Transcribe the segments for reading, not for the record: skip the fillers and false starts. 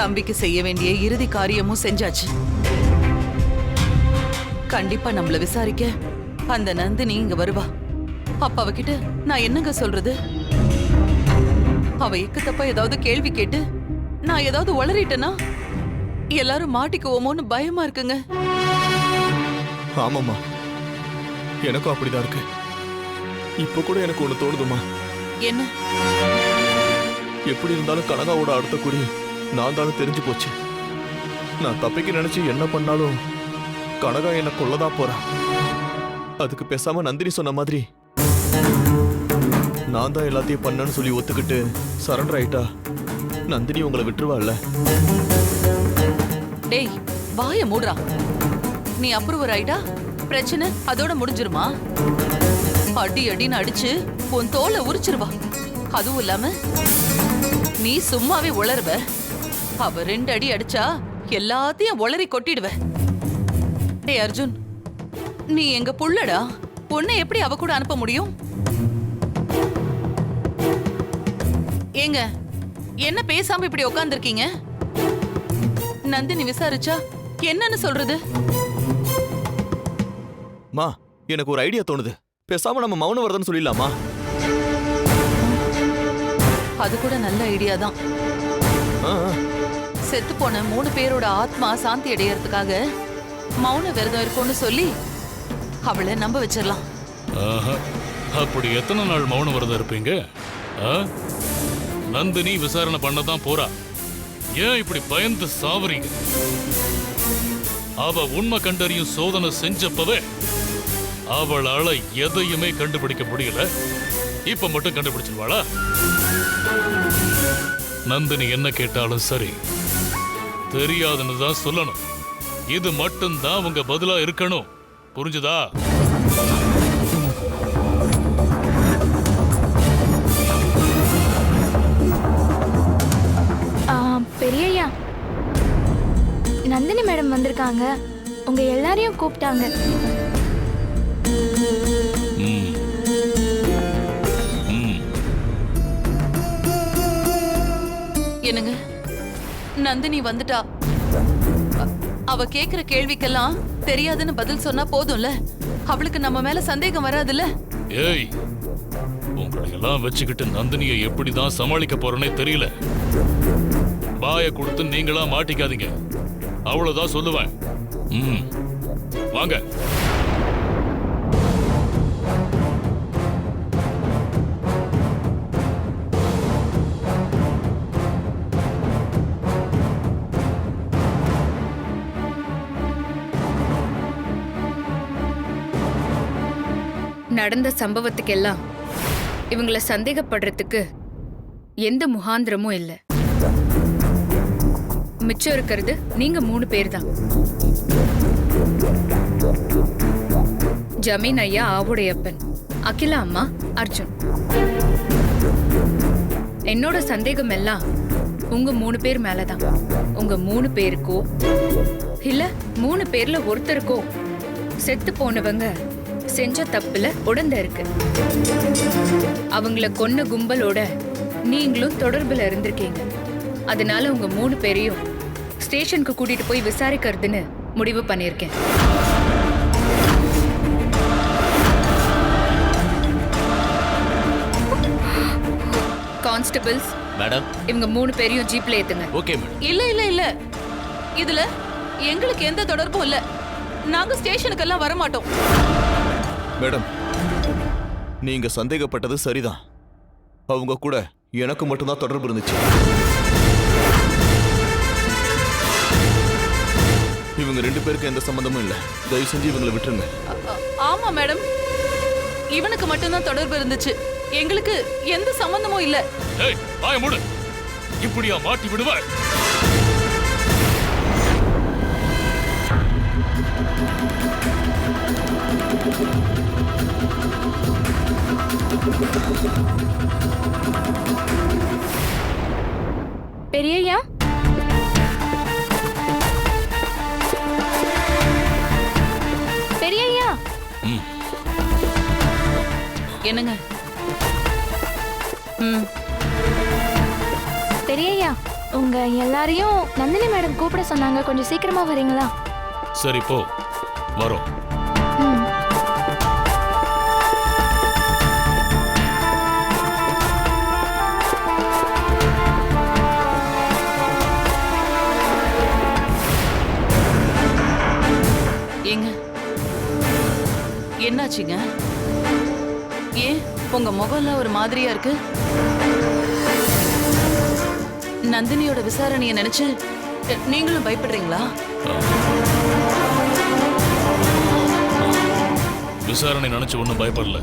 தம்பிக்கு செய்ய வேண்டிய இறுதி காரியமும் செஞ்சாச்சு. கண்டிப்பா நம்மள விசாரிக்க அந்த நந்தினி இங்க வருவா. அப்ப அவகிட்ட நான் என்னங்க சொல்றது? அவ எக்கு தப்பா ஏதாவது கேள்வி கேட்டு நான் ஏதாவது உளறிட்டேனா எல்லாரும் மாட்டிக்குவோமோன்னு பயமா இருக்குங்க. ஆமாம்மா, எனக்கும் அப்படிதான் இருக்கு. இப்ப கூட எனக்கு ஒண்ணு தோணுதுமா. என்ன? எப்படி இருந்தாலும் கனகாவோட அடுத்த குறி நான் தானே தெரிஞ்சு போச்சு. நான் தப்பிக்க நினைச்சு என்ன பண்ணாலும் கனகா என்ன கொல்லதான் போறா. அதுக்கு பேசாம நந்தினி சொன்ன மாதிரி நான் தான் எல்லாத்தையும் பண்ணேன்னு சொல்லி ஒத்துக்கிட்டு சரண்டர் ஆயிட்டா நந்தினி உங்களை விட்டுருவாள்ல. டேய், வாய மூடுறா. நீ அப்ரூவர் ஆயிட்டா பிரச்சனை அதோட முடிஞ்சிருமா? அடி அடின்னு அடிச்சு உன் தோலை உரிச்சிருவா. அதுவும் இல்லாம நீ சும்மாவே உளருவ. அவ 2 அடி அடிச்சா எல்லாத்தையும் உளறி கொட்டிடுவ. டேய் அர்ஜுன், நீ எங்க புள்ளடா. உன்னை எப்படி அவ கூட அனுப்ப முடியும்? ஏங்க, என்ன பேசாம இப்படி உட்கார்ந்திருக்கீங்க? நந்தினி விசாரிச்சா என்னன்னு சொல்றது? மா, எனக்கு ஒரு ஐடியா தோணுது. பேசாம நம்ம மௌன வரதன்னு சொல்லிடலாமா? அது கூட நல்ல ஐடியா தான். செத்து போன 3 பேரோட ஆத்மா சாந்தி அடையறதுக்காக மௌன விரதம் இருக்கும்னு சொல்லி அவளை நம்ப வச்சிடலாம். அப்படி எத்தனை நாள் மௌன விரதம் இருப்பீங்க? நந்தினி விசாரணை பண்ணதான் போறா. ஏன் இப்படி பயந்து சாவறீங்க? அவ உண்மை கண்டறியும் சோதனை செஞ்சப்பவே அவளால எதையுமே கண்டுபிடிக்க முடியல. இப்ப மட்டும் கண்டுபிடிச்சிருவாளா? நந்தினி என்ன கேட்டாலும் சரி, தெரியாதுன்னு தான் சொல்லணும். இது மட்டும்தான் உங்க பதிலா இருக்கணும். புரிஞ்சுதா? பெரியய்யா, நந்தினி மேடம் வந்திருக்காங்க. உங்க எல்லாரையும் கூப்பிட்டாங்க. என்னங்க, நந்தினி வந்துட்டா. அவ கேக்குற கேள்விக்கெல்லாம் தெரியாதுன்னு பதில் சொன்னா போதும்ல. அவளுக்கு நம்ம மேல சந்தேகம் வராதுல்ல. ஏய், உங்களை எல்லாம் வச்சுக்கிட்டு நந்தினியை எப்படிதான் சமாளிக்க போறேன்னே தெரியல. பாய கொடுத்து நீங்களா மாட்டிக்காதீங்க. அவ்வளவுதான் சொல்லுவேன். வாங்க. நடந்த சம்பவத்துக்கெல்லாம் இவங்கள சந்தேகப்படுறதுக்கு எந்த முகாந்திரமும் இல்ல. மிச்சம் இருக்கிறது நீங்க 3 பேர் தான். ஜமீன் ஐயா ஆவுடையப்பன், அகிலா அம்மா, அர்ஜுன். என்னோட சந்தேகம் எல்லாம் உங்க 3 பேர் மேலதான். உங்க 3 பேருக்கோ இல்ல 3 பேர்ல ஒருத்தருக்கோ செத்து போனவங்க செஞ்ச தப்புல உடந்த இருக்கு. அவங்கள கொன்ன கும்பலோட நீங்களும் தொடர்புல இருந்திருக்கீங்க. அதனால உங்க 3 பேரையும் ஸ்டேஷனுக்கு கூட்டிட்டு போய் விசாரிக்கிறதுன்னு முடிவு பண்ணிருக்கேன். கான்ஸ்டபிள்ஸ் மேடம், இவங்க 3 பேரையும் ஜீப்ல ஏத்துங்க. Okay madam. இல்ல இல்ல இல்ல, இதுல எங்களுக்கு எந்த தொடர்பும் இல்ல. நாங்க ஸ்டேஷனுக்கெல்லாம் வர மாட்டோம். மேடம், நீங்க சந்தேகப்பட்டது சரிதான். அவங்க கூட எனக்கு மட்டும்தான் தொடர்பு இருந்துச்சு. இவங்க 2 பேருக்கு எந்த சம்பந்தமும் இல்ல. தயவு செஞ்சு இவங்களை விட்டுருங்க. ஆமா மேடம், இவனுக்கு மட்டும்தான் தொடர்பு இருந்துச்சு. எங்களுக்கு எந்த சம்பந்தமும் இல்ல. ஏய், வாய மூடு. இப்படியா மாட்டி விடுவ? பெரியய்யா, பெரியய்யா. என்னங்க? பெரியய்யா, உங்க எல்லாரையும் நந்தினி மேடம் கூப்பிட சொன்னாங்க, கொஞ்சம் சீக்கிரமா வரீங்களா? சரி போ, வரோம். ம். ஏங்க, என்னாச்சுங்க? ஏன் உங்க முகம்லாம் ஒரு மாதிரியா இருக்கு? நந்தினியோட விசாரணையை நினைச்சு நீங்களும் பயப்படுறீங்களா? விசாரணை நினைச்சு ஒன்றும் பயப்படல.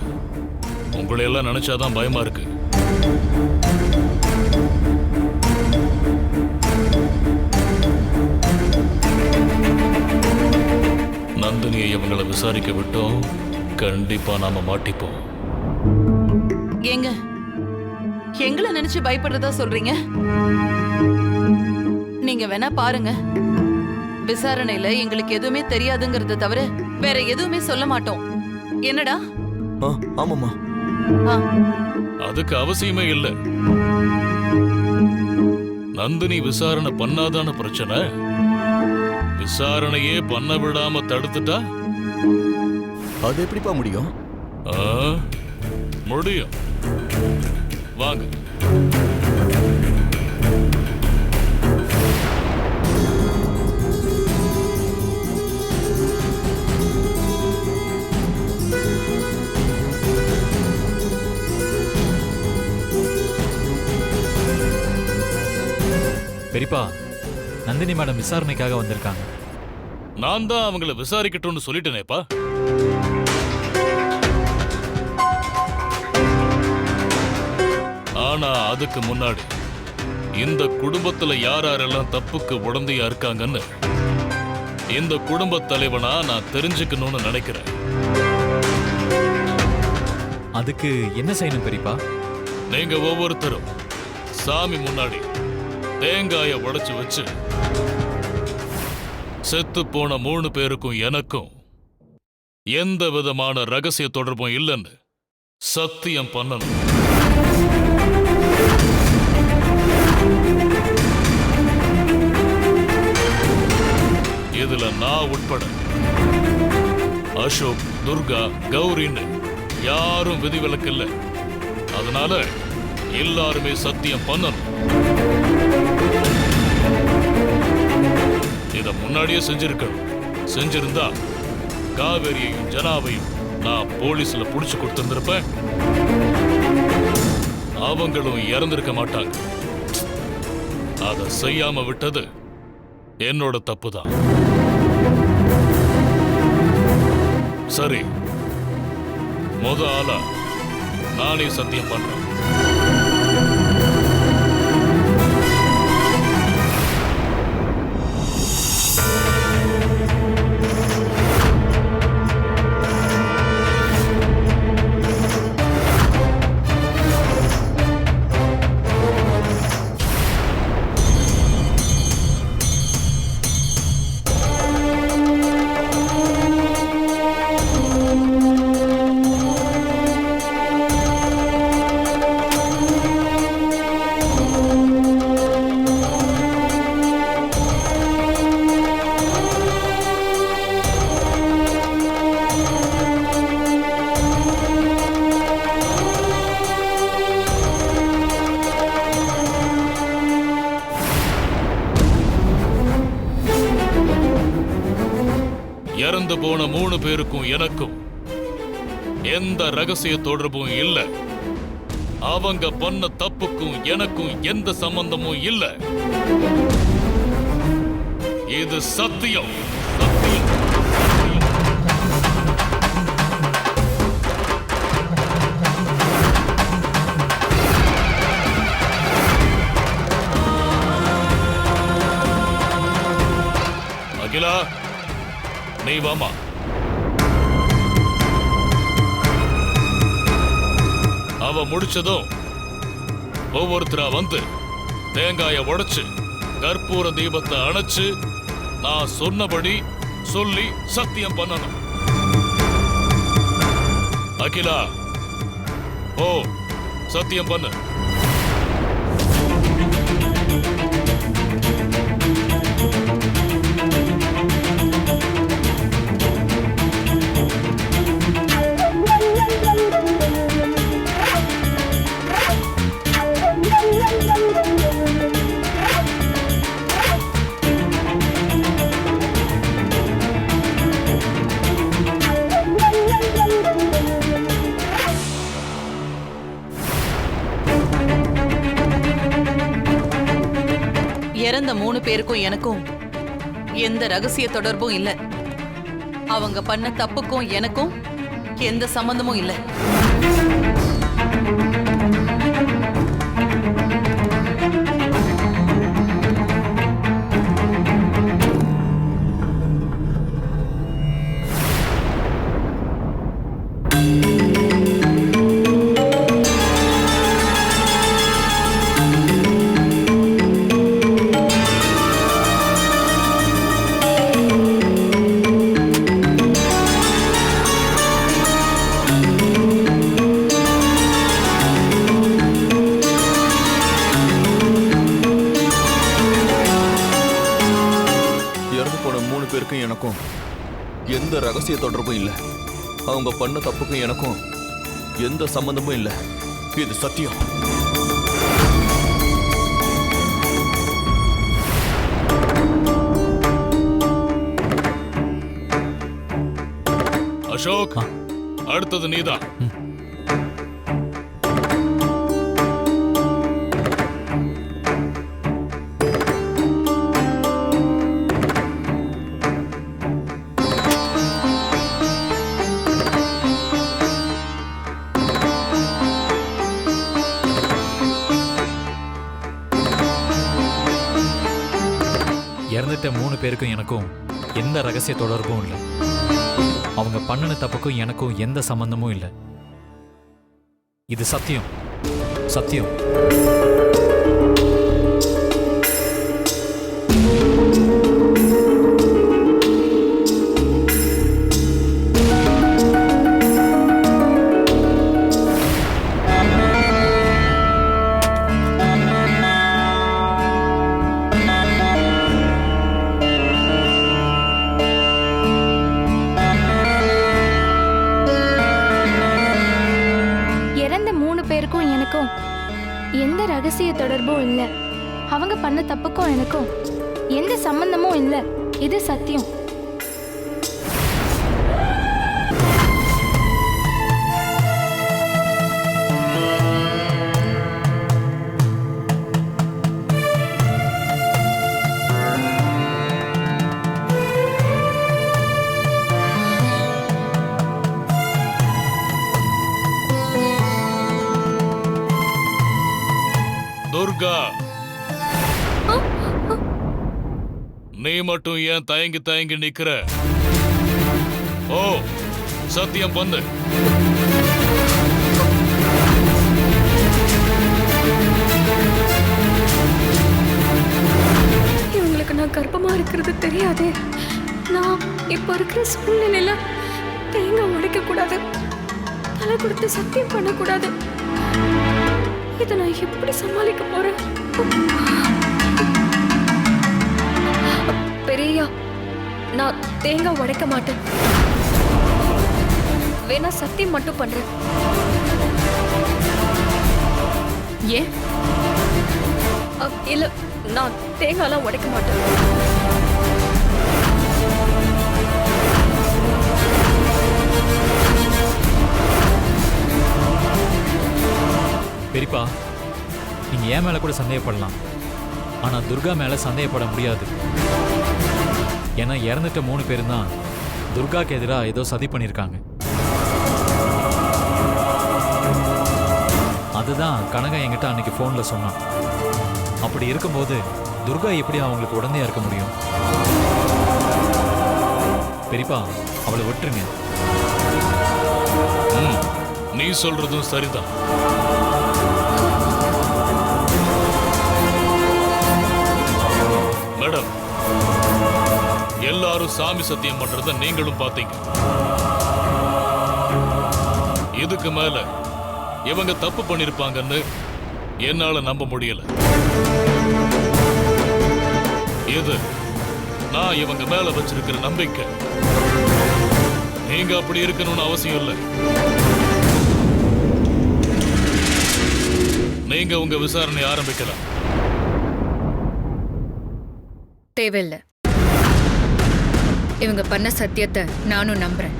உங்களை எல்லாம் நினைச்சாதான் பயமா இருக்கு. நந்தினியை இவங்களை விசாரிக்க விட்டோம், கண்டிப்பா நாம மாட்டிப்போம். ஏங்க, எங்களை நினைச்சு பயப்படுறதா சொல்றீங்க? நீங்க வேணா பாருங்க, விசாரணையில எங்களுக்கு எதுவுமே தெரியாதுங்கறத தவிர வேற எதுவுமே சொல்ல மாட்டோம். என்னடா? ஆமாம்மா. ஆ, அதுக்கு அவசியமே இல்லை. நந்தினி விசாரணை பண்ணாதான பிரச்சனை. விசாரணையே பண்ண விடாம தடுத்துட்டா அது எப்படிப்பா முடியும்? ஆ, முடியும். வாங்க. பெரியப்பா, நந்தினி மேடம் விசாரணைக்காக வந்திருக்காங்க. நான் தான் அவங்கள விசாரிக்கட்டும்னு சொல்லிட்டேனேப்பா. ஆனா அதுக்கு முன்னாடி இந்த குடும்பத்துல யார் யாரெல்லாம் தப்புக்கு உடந்தையா இருக்காங்கன்னு இந்த குடும்ப தலைவனா நான் தெரிஞ்சுக்கணும்னு நினைக்கிறேன். அதுக்கு என்ன செய்யணும் பெரியப்பா? நீங்க ஒவ்வொருத்தரும் சாமி முன்னாடி தேங்காய உடைச்சு வச்சு செத்து போன 3 பேருக்கும் எனக்கும் எந்த விதமான ரகசிய தொடர்பும் இல்லைன்னு சத்தியம் பண்ணணும். இதுல நான் உட்பட அசோக், துர்கா, கௌரின்னு யாரும் விதிவிலக்கு இல்லை. அதனால எல்லாருமே சத்தியம் பண்ணணும். இத முன்னாடியே செஞ்சிருக்கணும். செஞ்சிருந்தா காவேரியையும் ஜனாவையும் நான் போலீஸ்ல புடிச்சு கொடுத்திருந்திருப்பேன். அவங்களும் இறந்திருக்க மாட்டாங்க. அத செய்யாம விட்டது என்னோட தப்புதான். சரி, முத ஆளா நானே சத்தியம் பண்றேன். இறந்து போன 3 பேருக்கும் எனக்கும் எந்த ரகசிய தொடர்பும் இல்ல. அவங்க பண்ண தப்புக்கும் எனக்கும் எந்த சம்பந்தமும் இல்ல. இது சத்தியம். சத்தியம். அகிலா, நீ வாமா. அவ முடிச்சதும் ஒவ்வொருத்தரா வந்து தேங்காய உடைச்சு கற்பூர தீபத்தை அணைச்சு நான் சொன்னபடி சொல்லி சத்தியம் பண்ணணும். அகிலா, ஓ சத்தியம் பண்ணு. இறந்த 3 பேருக்கும் எனக்கும் எந்த ரகசிய தொடர்பும் இல்ல. அவங்க பண்ண தப்புக்கும் எனக்கும் எந்த சம்பந்தமும் இல்ல. இறந்து போன 3 பேருக்கும் எனக்கும் எந்த ரகசிய தொடர்பும் இல்லை. அவங்க பண்ண தப்புக்கும் எனக்கும் எந்த சம்பந்தமும் இல்லை. இது சத்தியம். அசோக், அடுத்தது நீதான். இறந்துட்ட 3 பேருக்கும் எனக்கும் எந்த ரகசிய தொடர்பும் இல்லை. அவங்க பண்ணின தப்புக்கும் எனக்கும் எந்த சம்பந்தமும் இல்லை. இது சத்தியம், சத்தியம். இறந்த 3 பேருக்கும் எனக்கும் எந்த ரகசிய தொடர்பும் இல்லை. அவங்க பண்ண தப்புக்கும் எனக்கும் எந்த சம்பந்தமும் இல்லை. இது சத்தியம். துர்கா, நீ மட்டும் ஏன் தயங்கி தயங்கி நிக்கிற? ஓ, சத்தியம் பண்ணு. இவங்களுக்கு நான் கர்ப்பமா இருக்கிறது தெரியாது. நான் இப்ப இருக்கிற சூழ்நிலையில தேங்காய் உடைக்க கூடாது, தலை கொடுத்து சத்தியம் பண்ணக்கூடாது. இதை நான் எப்படி சமாளிக்க போறேன்? பெரியா, நான் தேங்காய் உடைக்க மாட்டேன். வேணா சத்தியம் மட்டும் பண்றேன். ஏன்? இல்ல, நான் தேங்காய்லாம் உடைக்க மாட்டேன். பெரியப்பா, நீங்க என் மேல கூட சந்தேகப்படலாம். ஆனா துர்கா மேல சந்தேகப்பட முடியாது. ஏன்னா இறந்துட்ட 3 பேரும் தான் துர்காக்கு எதிராக ஏதோ சதி பண்ணியிருக்காங்க. அதுதான் கனகா என்கிட்ட அன்னைக்கு ஃபோன்ல சொன்னான். அப்படி இருக்கும்போது துர்கா எப்படி அவங்களுக்கு உடந்தையா இருக்க முடியும்? பெரியப்பா, அவளை விட்டுருங்க. நீ சொல்றதும் சரிதான். மேடம், எல்லாரும் சாமி சத்தியம் பண்றத நீங்களும் பாத்தீங்க. இதுக்கு மேல இவங்க தப்பு பண்ணிருப்பாங்கன்னு என்னால நம்ப முடியல. இது நான் இவங்க மேல வச்சிருக்கிற நம்பிக்கை. நீங்க அப்படி இருக்கணும்னு அவசியம் இல்லை. நீங்க உங்க விசாரணை ஆரம்பிக்கலாம். தேவையில்லை. இவங்க பண்ண சத்தியத்தை நானும் நம்புறேன்.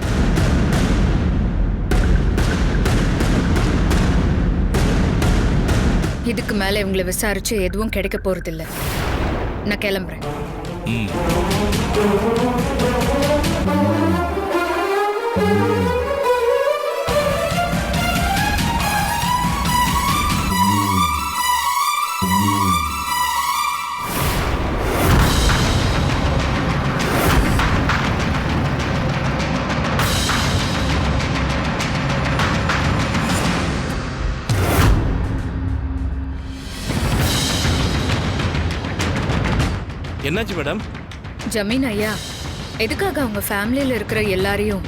இதுக்கு மேல இவங்களை விசாரிச்சு எதுவும் கிடைக்க போறதில்லை. நான் கிளம்புறேன். ம். என்னாச்சு மேடம்? ஜமீன் ஐயா, எதுக்காக அவங்க ஃபேமிலியில இருக்கிற எல்லாரையும்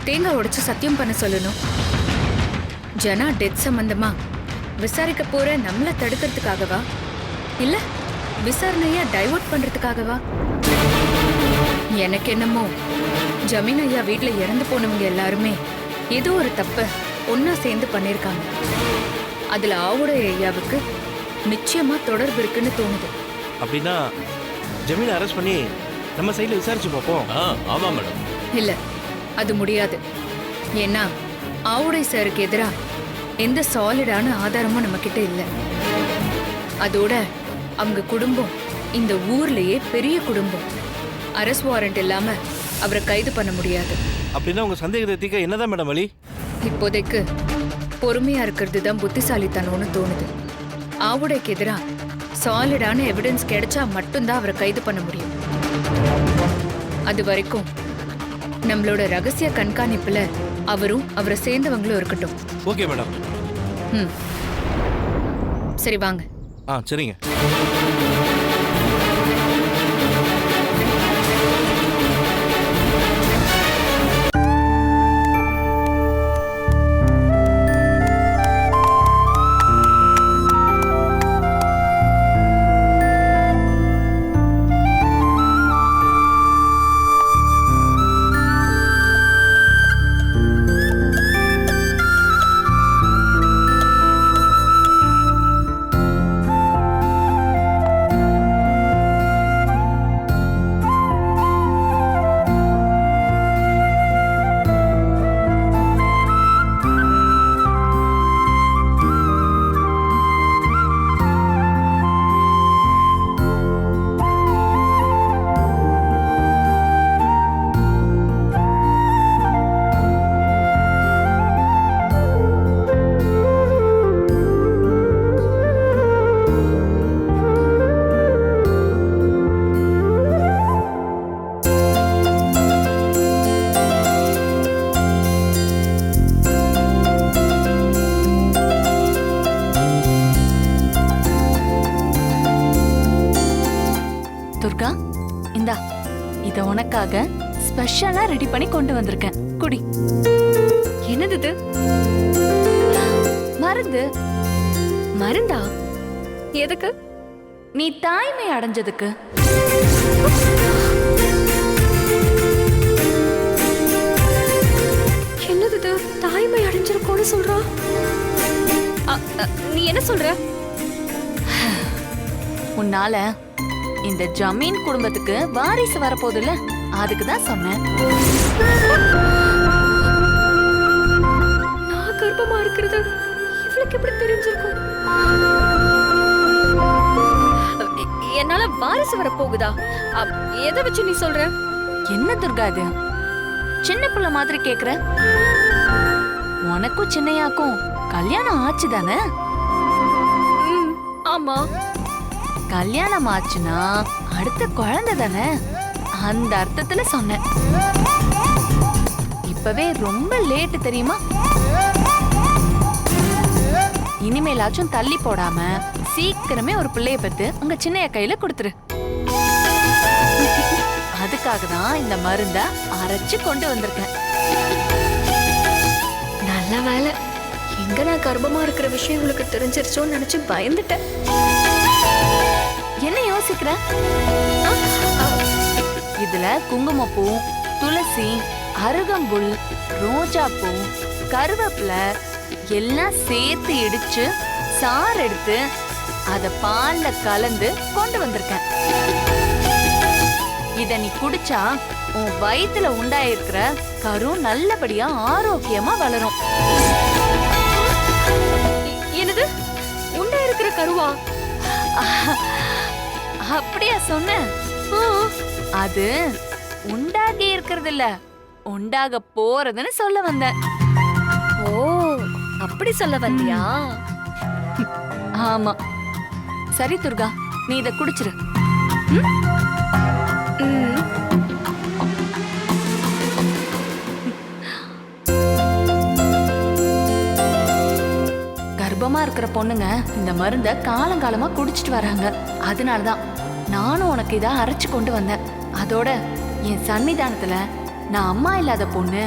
தேங்காய் உடைச்சு சத்தியம் பண்ண சொல்லணும்? ஜனா டெத் சம்பந்தமா விசாரிக்க போற நம்மள தடுக்கிறதுக்காகவா, இல்ல விசாரணைய டைவர்ட் பண்றதுக்காகவா? எனக்கு என்னமோ ஜமீன் ஐயா வீட்டுல இறந்து போனவங்க எல்லாருமே ஏதோ ஒரு தப்ப ஒன்னா சேர்ந்து பண்ணிருக்காங்க. அதுல ஆவுடைய ஐயாவுக்கு நிச்சயமா தொடர்பு இருக்குன்னு தோணுது. அப்படின்னா ஜமீனை அரெஸ்ட் பண்ணி நம்ம சைடில் விசாரிச்சு பார்ப்போம். ஆமா மேடம். இல்ல, அது முடியாது. ஏன்னா ஆவுடை சாருக்கு எதிரா எந்த சாலிடான ஆதாரமும் நம்ம கிட்ட இல்ல. அதோட அவங்க குடும்பம் இந்த ஊர்லயே பெரிய குடும்பம். அரெஸ்ட் வாரண்ட் இல்லாம அவரை கைது பண்ண முடியாது. அப்படின்னா உங்க சந்தேகத்தை தீர்க்க என்னதான் மேடம் வழி? இப்போதைக்கு பொறுமையா இருக்கிறது தான் புத்திசாலித்தனம்னு தோணுது. ஆவுடைக்கு எதிரா சாலிடான எவிடன்ஸ் கிடைச்சா மட்டும்தான் அவரை கைது பண்ண முடியும். அது வரைக்கும் நம்மளோட ரகசிய கண்காணிப்புல அவரும் அவரை சேர்ந்தவங்களும் இருக்கட்டும். Okay madam. ம், சரி வாங்க. சரிங்க. துர்கா, இந்தா இத உனக்காக ஸ்பெஷலா ரெடி பண்ணி கொண்டு வந்திருக்கேன். குடி. என்னது இது? மருந்து. மருந்தா? எதுக்கு? நீ தாய்மை அடைஞ்சதுக்கு. என்னது இது? தாய்மை அடைஞ்சிருக்கோன்னு சொல்றா? நீ என்ன சொல்ற? உன்னால இந்த ஜமீன் குடும்பத்துக்கு வாரிசு வரப்போகுதுல்ல, அதுக்கு தான் சொன்னேன். நான் கர்ப்பமா இருக்கிறது இவளுக்கு எப்படி தெரிஞ்சிருக்கும்? என்னால வாரிசு வரப்போகுதா? எதை வச்சு நீ சொல்ற? என்ன துர்கா இது? சின்ன பிள்ளை மாதிரி கேக்குற? உனக்கும் சின்னையாக்கும் கல்யாணம் ஆச்சு தானே? ஆமா. கல்யாணம் ஆச்சுன்னா அடுத்த குழந்தை தானே, அந்த அர்த்தத்துல சொன்னேன். இப்பவே ரொம்ப லேட் தெரியுமா? இனிமேலாச்சும் தள்ளி போடாம சீக்கிரமே ஒரு பிள்ளைய பெத்து உங்க சின்னைய கையில கொடுத்துரு. அதுக்காக தான் இந்த மருந்த அரைச்சு கொண்டு வந்திருக்கேன். நல்ல வேலை. எங்க நான் கர்ப்பமா இருக்கிற விஷயம் உங்களுக்கு தெரிஞ்சிருச்சோன்னு நினைச்சு பயந்துட்டேன். என்ன யோசிக்கிற? இதுல குங்குமப்பூ, துளசி, அருகம்புல், ரோஜா பூ, கருவேப்பிலை எல்லாம் சேர்த்து இடிச்சு சாறு எடுத்து அத பால்ல கலந்து கொண்டு வந்திருக்கேன். இத நீ குடிச்சா உன் வயித்துல உண்டாயிருக்கிற கரு நல்லபடியா ஆரோக்கியமா வளரும். என்னது? உண்டா இருக்கிற கருவா? அப்படியா சொன்ன? அது உண்டாகி இருக்கிறது இல்ல, உண்டாக போறதுன்னு சொல்ல வந்தேன். ஓ, அப்படி சொல்ல வந்தியா? ஆமா. சரி துர்கா, நீ இத குடிச்சிரு. ம். கர்ப்பமா இருக்கிற பொண்ணுங்க இந்த மருந்த காலங்காலமா குடிச்சிட்டு வராங்க. அதனாலதான் நானும் உனக்கு இத அரைச்சு கொண்டு வந்தேன். அதோட என் சன்னிதானத்துல நான் அம்மா இல்லாத பொண்ணு,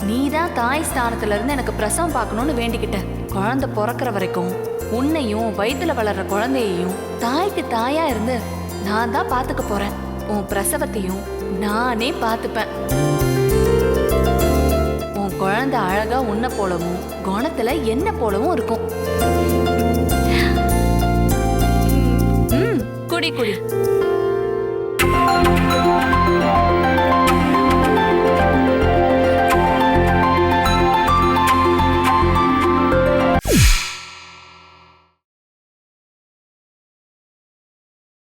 நீதான் தாய் ஸ்தானத்துல இருந்து எனக்கு பிரசவம் பார்க்கணும்னு வேண்டிக்கிட்டேன். குழந்தை பிறக்கிற வரைக்கும் உன்னையும் வயித்துல வளர்ற குழந்தையையும் தாய்க்கு தாயா இருந்து நான் தான் பாத்துக்க போறேன். உன் பிரசவத்தையும் நானே பாத்துப்பேன். உன் குழந்தை அழகா உன்னை போலவும் குணத்துல என்ன போலவும் இருக்கும். குடி குடி.